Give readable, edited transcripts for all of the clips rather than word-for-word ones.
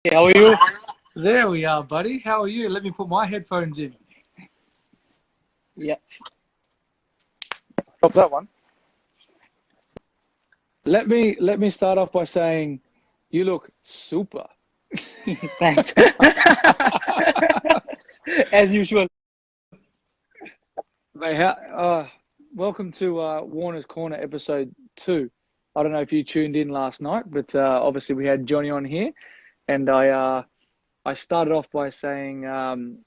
How are you? There we are, buddy. How are you? Let me put my headphones in. Yeah, Stop that one. Let me start off by saying you look super. thanks. As usual. Mate, welcome to Warner's Corner episode 2. I don't know if you tuned in last night, but obviously we had Johnny on here, and I started off by saying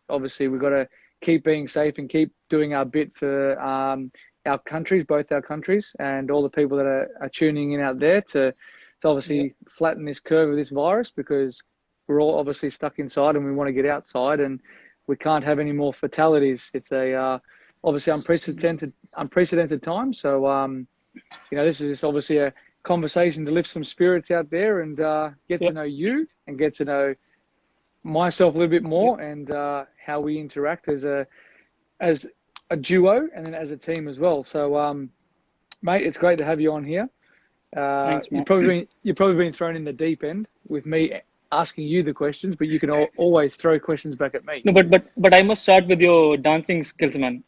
obviously we've got to keep being safe and keep doing our bit for our countries, both our countries, and all the people that are tuning in out there to obviously flatten this curve of this virus, because we're all obviously stuck inside and we want to get outside, and we can't have any more fatalities. It's a obviously unprecedented time. So this is just obviously a conversation to lift some spirits out there and get to Yep. know you and get to know myself a little bit more, and how we interact as a duo and then as a team as well. So, mate, it's great to have you on here. Thanks, You've man. probably been thrown in the deep end with me asking you the questions, but you can always throw questions back at me. No, but I must start with your dancing skills, man.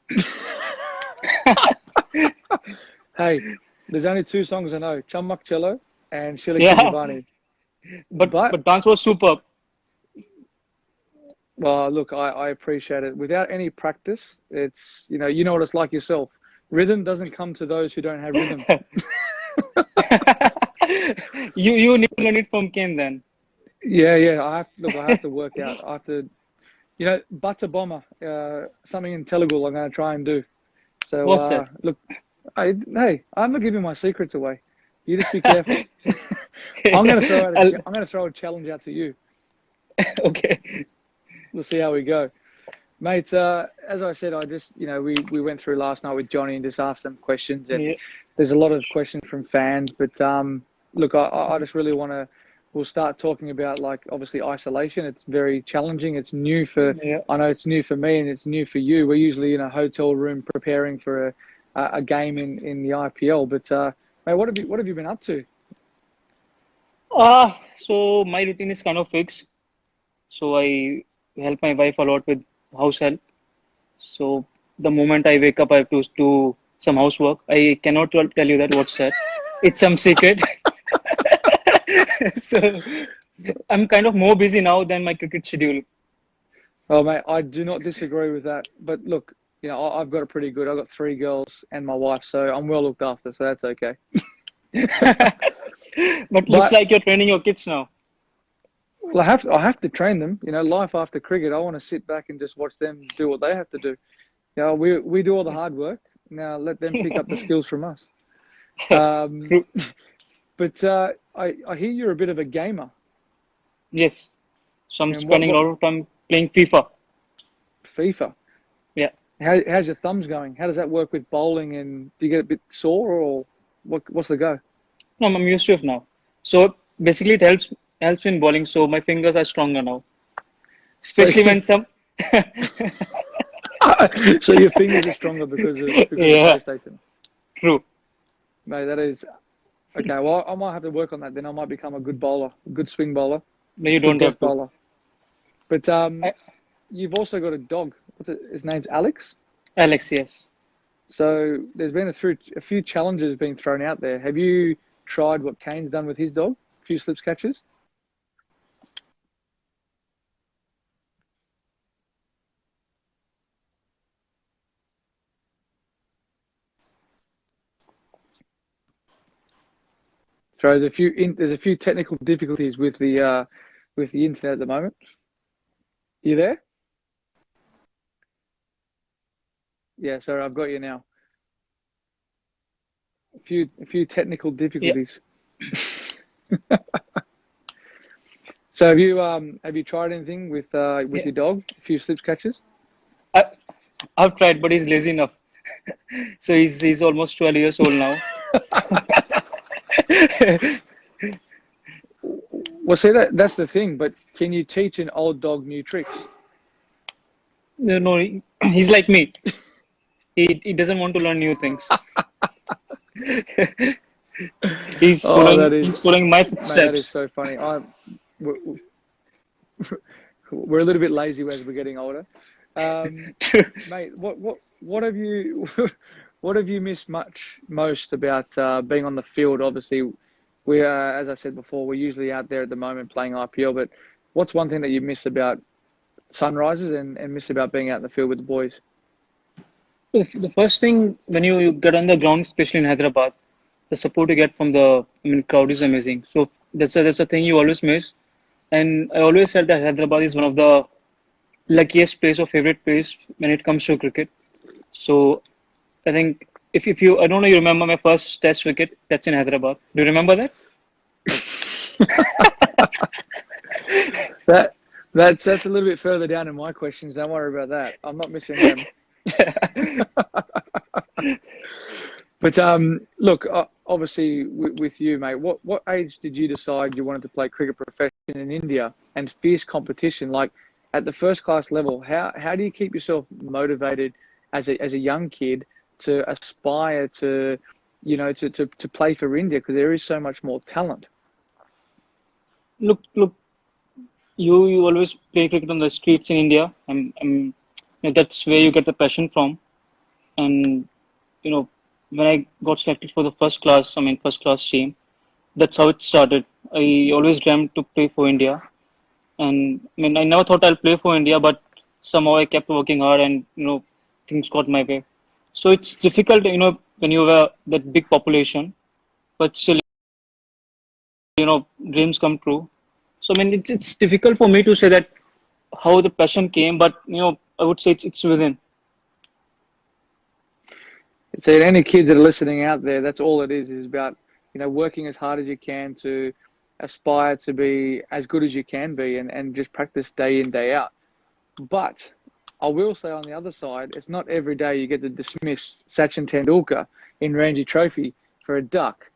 Hey, there's only 2 songs I know: Chammak Cello and Shila Yeah, Kijivani. but But but dance was superb. well, look, I appreciate it. Without any practice, it's you know what it's like yourself. Rhythm doesn't come to those who don't have rhythm. You need to learn it from Ken then. Yeah. I have to work out. I have to, butter bomber, something in Telugu. I'm going to try and do. So What's that? look, hey, I'm not giving my secrets away. You just be careful. I'm going to throw out I'll- I'm going to throw a challenge out to you. okay. We'll see how we go. Mate, as I said, I just, we went through last night with Johnny and just asked some questions, and Yeah. there's a lot of questions from fans. But look, I just really want to, we'll start talking about, like, obviously isolation. It's very challenging. It's new Yeah. I know it's new for me and it's new for you. We're usually in a hotel room preparing for a game in the IPL. But, mate, what have you been up to? So my routine is kind of fixed. So I help my wife a lot with house help. So the moment I wake up, I have to do some housework. I cannot tell you that what's that. It's some secret. So I'm kind of more busy now than my cricket schedule. Oh, mate, I do not disagree with that. But look, I've got it pretty good. I've got 3 girls and my wife, so I'm well looked after, so that's okay. But looks But like you're training your kids now. well, I have to train them. Life after cricket, I want to sit back and just watch them do what they have to do. We do all the hard work. Now let them pick up the skills from us. Um, True. but I hear you're a bit of a gamer. Yes. So I'm And what spending a lot of time playing FIFA. FIFA? Yeah. How's your thumbs going? How does that work with bowling? And do you get a bit sore, or what's the go? No, I'm used to it now. So basically, it helps in bowling. So my fingers are stronger now, So especially when some. so your fingers are stronger because of Yeah. PlayStation. True. Mate, that is okay. Well, I might have to work on that. Then I might become a good bowler, a good swing bowler, No, you good don't death have to. bowler. But I, you've also got a dog. What's it? His name's Alex. Alex, yes. So there's been a few challenges being thrown out there. Have you tried what Kane's done with his dog? A few slips catches. So there's a few technical difficulties with the internet at the moment. You there? Yeah. Sorry, I've got you now. A few technical Yeah. difficulties. So have you tried anything with Yeah. your dog? A few slips catches. I, I've tried, but he's lazy enough. So he's almost 12 years old now. Well, see that's the thing. But can you teach an old dog new tricks? No, he's like me. He doesn't want to learn new things. He's Oh, following my mate, that is footsteps. so funny. we're a little bit lazy as we're getting older. Mate, what have you what have you missed most about being on the field? Obviously, we are, as I said before, we're usually out there at the moment playing IPL. But what's one thing that you miss about Sunrisers and miss about being out in the field with the boys? The first thing when you get on the ground, especially in Hyderabad, the support you get from the crowd is amazing. So that's a thing you always miss. And I always said that Hyderabad is one of the luckiest place or favorite place when it comes to cricket. So I think if you I don't know you remember my first test wicket, that's in Hyderabad. Do you remember that? That that's a little bit further down in my questions. Don't worry about that. I'm not missing them. But look, obviously with you, mate, what age did you decide you wanted to play cricket profession in India and fierce competition? Like at the first class level, how do you keep yourself motivated as a young kid to aspire to, to play for India because there is so much more talent. Look, you always play cricket on the streets in India, and that's where you get the passion from. And you know, when I got selected for the first class team, that's how it started. I always dreamt to play for India, and I never thought I'll play for India, but somehow I kept working hard, and things got my way. So it's difficult, when you have that big population, but still, dreams come true. So it's difficult for me to say that how the passion came, but I would say it's within. So any kids that are listening out there, that's all it is about, working as hard as you can to aspire to be as good as you can be and just practice day in, day out. But I will say on the other side, it's not every day you get to dismiss Sachin Tendulkar in Ranji Trophy for a duck.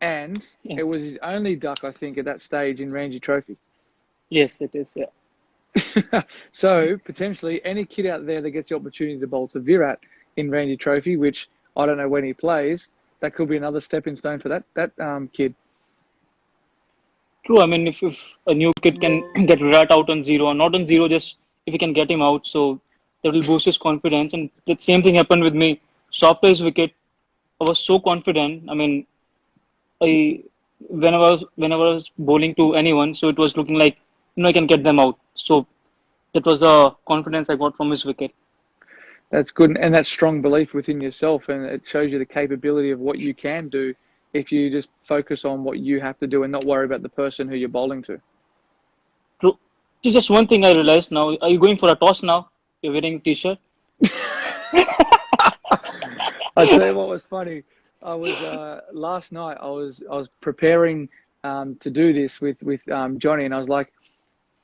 And Yeah. it was his only duck, I think, at that stage in Ranji Trophy. Yes, it is. Yeah. So potentially any kid out there that gets the opportunity to bowl to Virat in Ranji Trophy, which I don't know when he plays, that could be another stepping stone for that kid. True. If a new kid can get Virat out on zero, or not on zero, just if you can get him out, so that will boost his confidence. And the same thing happened with me. So after his wicket, I was so confident. I whenever I was bowling to anyone, so it was looking like I can get them out. So that was the confidence I got from his wicket. That's good, and that's strong belief within yourself, and it shows you the capability of what you can do if you just focus on what you have to do and not worry about the person who you're bowling to. True. Just one thing I realized now. Are you going for a toss now? You're wearing t-shirt. I tell you what was funny. I was last night. I was preparing to do this with Johnny, and I was like,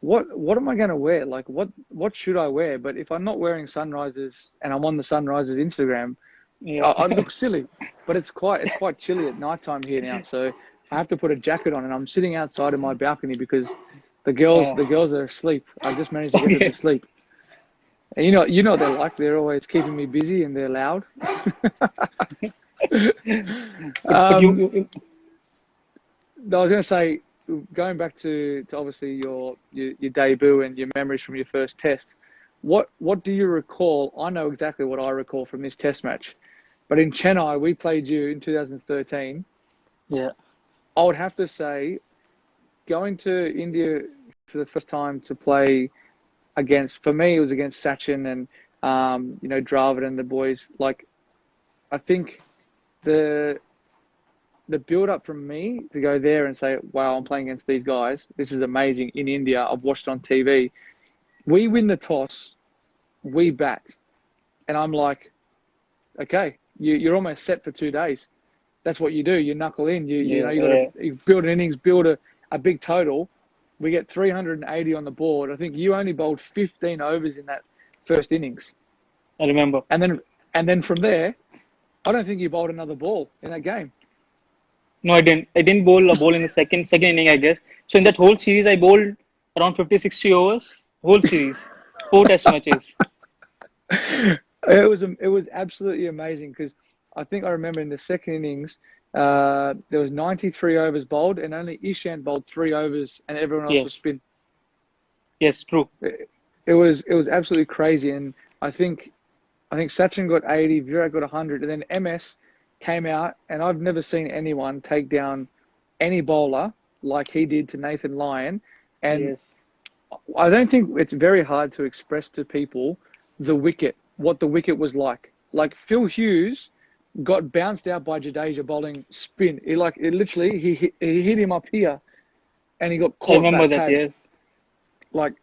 what am I going to wear? Like, what should I wear? But if I'm not wearing Sunrisers and I'm on the Sunrisers Instagram, Yeah. I look silly. But it's quite chilly at night time here now, so I have to put a jacket on, and I'm sitting outside in my balcony because the girls are asleep. I just managed to get them to sleep. And you know what they're like. They're always keeping me busy and they're loud. But I was going to say, going back to obviously your debut and your memories from your first test, what do you recall? I know exactly what I recall from this test match, but in Chennai, we played you in 2013. yeah. I would have to say, going to India for the first time to play for me, it was against Sachin and, Dravid and the boys. Like, I think the build up from me to go there and say, wow, I'm playing against these guys. This is amazing in India. I've watched on TV. We win the toss, we bat. And I'm like, okay, you're almost set for 2 days. That's what you do. You knuckle in. You build an innings, build a big total. We get 380 on the board. I think you only bowled 15 overs in that first innings. I remember. And then from there, I don't think you bowled another ball in that game. No, I didn't. I didn't bowl a ball in the second inning, I guess. So in that whole series, I bowled around 50, 60 overs. Whole series, 4 test matches. It was absolutely amazing because I think I remember in the second innings, there was 93 overs bowled and only Ishant bowled 3 overs and everyone else was Yes. spin. Yes, true. It was absolutely crazy, and I think I think Sachin got 80, Virat got 100, and then MS came out, and I've never seen anyone take down any bowler like he did to Nathan Lyon. And Yes. I don't think it's very hard to express to people what the wicket was like. Like Phil Hughes got bounced out by Jadeja bowling spin. It literally he hit him up here, and he got I caught remember that that. pad. Yes. Like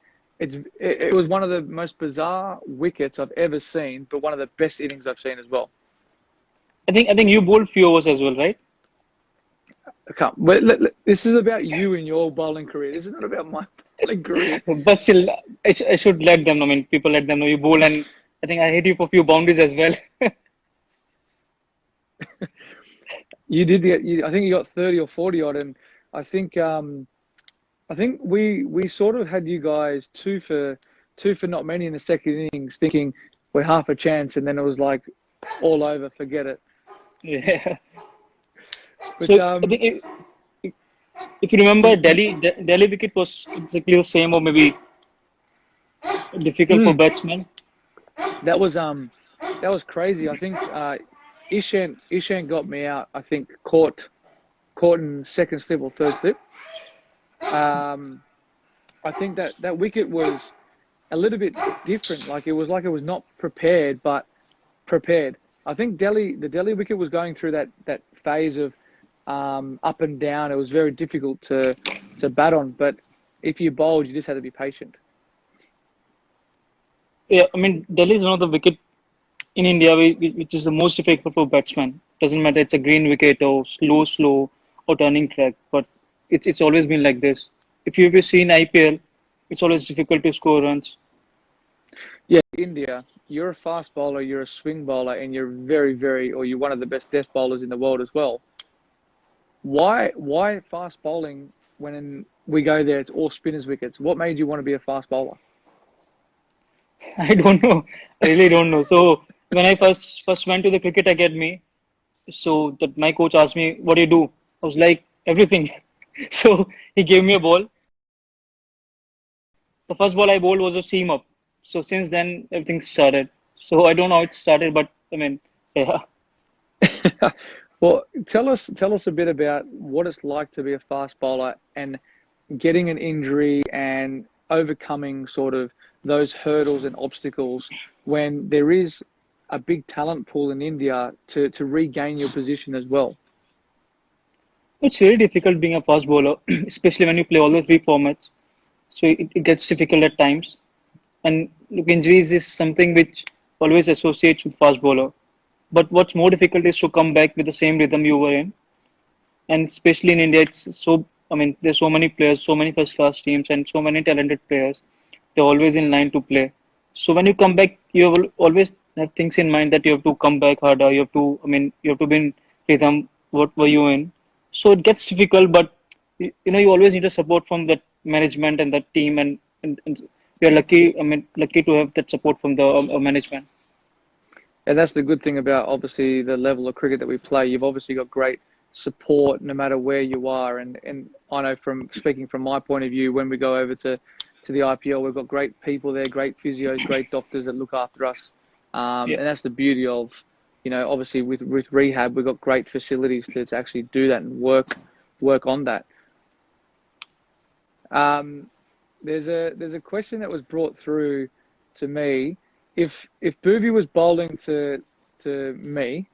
it was one of the most bizarre wickets I've ever seen, but one of the best innings I've seen as well. I think you bowled few overs as well, right? I can't. This is about you and your bowling career. This is not about my bowling career. But still, I should let them know. I mean, people let them know you bowl, and I think I hit you for few boundaries as well. You did I think you got 30 or 40 odd, and I think I think we sort of had you guys two for not many in the second innings, thinking we're half a chance, and then it was like all over, forget it. Yeah. So But I think if you remember, Delhi wicket was exactly the same, or maybe difficult for mm, batsmen. that was crazy. I think Ishan got me out. I think caught in second slip or third slip. Um, I think that wicket was a little bit different. Like it was not prepared, but prepared. I think the Delhi wicket was going through that phase of up and down. It was very difficult to bat on, but if you bowled, you just had to be patient. Yeah, I mean, Delhi is one of the wicket in India which is the most difficult for batsmen. Doesn't matter it's a green wicket or slow or turning track, but it's always been like this. If you've seen IPL, it's always difficult to score runs. Yeah, India, you're a fast bowler, you're a swing bowler, and you're or you're one of the best death bowlers in the world as well. Why fast bowling when we go there? It's all spinners wickets. What made you want to be a fast bowler? I don't know. I really don't know. So when I first went to the cricket academy, so that my coach asked me, "What do you do?" I was like, "Everything." So he gave me a ball. The first ball I bowled was a seam up. So since then everything started. So I don't know how it started, but I mean, yeah. Well, tell us a bit about what it's like to be a fast bowler and getting an injury and overcoming sort of those hurdles and obstacles when there is a big talent pool in India to regain your position as well. It's very difficult being a fast bowler, especially when you play all the three formats. So it gets difficult at times. And look, injuries is something which always associates with fast bowler. But what's more difficult is to come back with the same rhythm you were in. And especially in India, it's so, I mean, there's so many players, so many first class teams, and so many talented players. They're always in line to play. So when you come back, you have always have things in mind that you have to come back harder. You have to, I mean, you have to be in rhythm. What were you in? So it gets difficult, but you always need a support from that management and that team, and we are lucky. I mean, lucky to have that support from the management. And that's the good thing about obviously the level of cricket that we play. You've obviously got great support no matter where you are. And I know from speaking from my point of view, when we go over to the IPL, we've got great people there, great physios, great doctors that look after us. Yeah. And that's the beauty of, obviously with rehab, we've got great facilities to actually do that and work on that. Um, there's a question that was brought through to me. If Bhuvi was bowling to me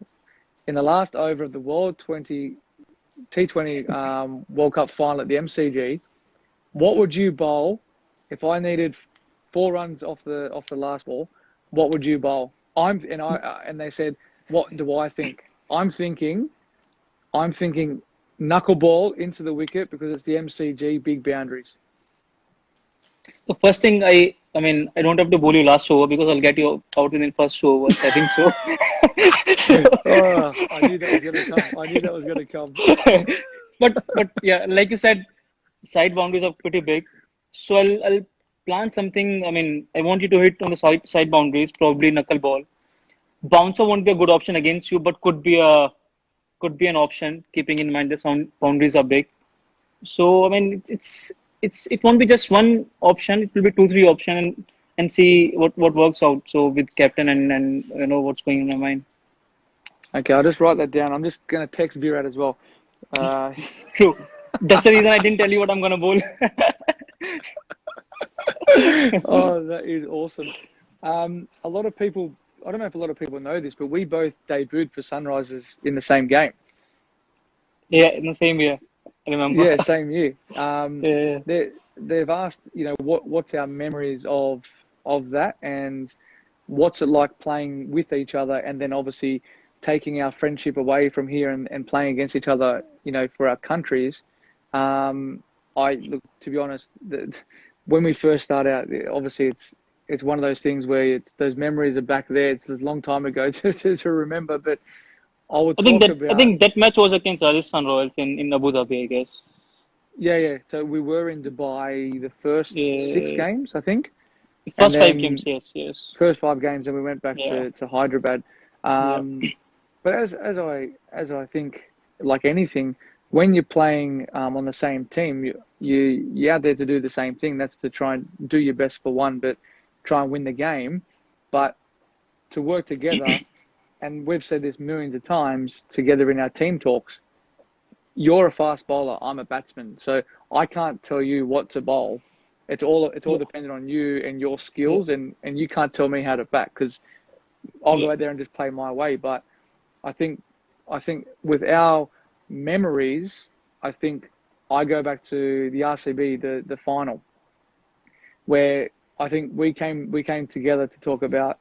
in the last over of the World T20 World Cup final at the MCG, what would you bowl if I needed 4 runs off the last ball? What would you bowl? And they said, what do I think? I'm thinking knuckleball into the wicket because it's the MCG, big boundaries. The first thing I mean, I don't have to bowl you last over because I'll get you out within first 2 overs. I think so. Oh, I knew that was going to come. I knew that was going to come. But yeah, like you said, side boundaries are pretty big. So I'll plan something. I mean, I want you to hit on the side boundaries, probably knuckleball. Bouncer won't be a good option against you, but could be an option, keeping in mind the sound boundaries are big. So I mean, it won't be just one option. It will be two, three option and see what works out. So with captain and what's going in my mind. Okay, I'll just write that down. I'm just gonna text Virat as well. True. That's the reason I didn't tell you what I'm gonna bowl. Oh, that is awesome. A lot of people, I don't know if a lot of people know this, but we both debuted for Sunrisers in the same game. Yeah, in the same year. I remember. Yeah, same year. Yeah. They've asked, what's our memories of that, and what's it like playing with each other, and then obviously taking our friendship away from here and playing against each other, for our countries. I look, to be honest, when we first start out, obviously it's one of those things where those memories are back there. It's a long time ago to remember, but I would talk I about. think that match was against Rajasthan Royals in Abu Dhabi, I guess. Yeah. So we were in Dubai the first 6 Yeah. games, I think, and First five then games, yes. first 5 games, and we went back Yeah. to Hyderabad. Yeah. But as I think, like anything, when you're playing on the same team, you're out there to do the same thing. That's to try and do your best for one, but try and win the game. But to work together, and we've said this millions of times together in our team talks. You're a fast bowler. I'm a batsman, so I can't tell you what to bowl. It's all Yeah. dependent on you and your Yeah. skills, and you can't tell me how to bat because I'll Yeah. go out there and just play my way. But I think with our memories, I think I go back to the RCB, the final, where I think we came together to talk about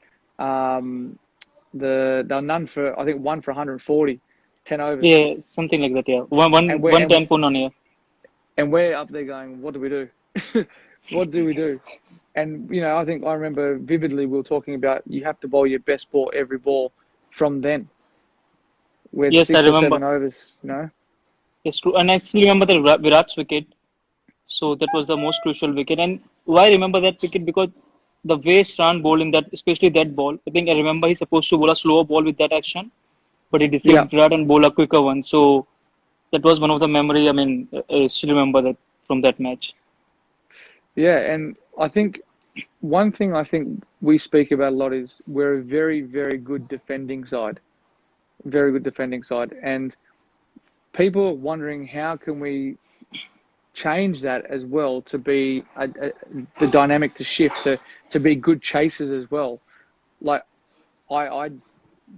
the none for, I think, 1 for 140, 10 overs, Yeah, something like that. Yeah, and one ten for none. Yeah. we're up there going, what do we do? What do we do? And I think I remember vividly we were talking about you have to bowl your best ball every ball from then. With Yes, I 6 or 7 remember. overs. It's true, and I still remember the Virat's wicket. So that was the most crucial wicket. And why I remember that wicket? Because the way Strand bowled in that, especially that ball, I think I remember he's supposed to bowl a slower ball with that action, but he Yeah, deceived Virat and bowl a quicker one. So that was one of the memory. I mean, I still remember that from that match. yeah, and I think one thing I think we speak about a lot is we're a very, very good defending side, very good defending side, and people are wondering how can we change that as well to be the dynamic to shift to be good chasers as well. Like I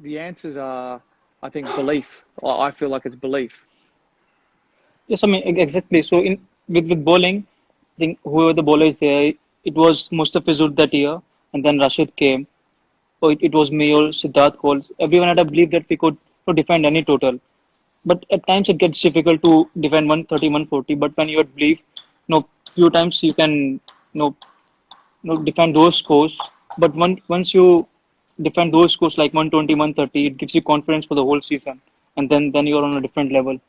the answers are, I think, belief. I feel like it's belief. Yes, I mean exactly. So in with bowling, I think whoever the bowler is there, it was Mustafizur that year, and then Rashid came. Or it was me or Siddharth Cole. Everyone had a belief that we could defend any total. But at times it gets difficult to defend 130, 140. But when you believe, few times you can, defend those scores. But once you defend those scores like 120, 130, it gives you confidence for the whole season. And then you're on a different level.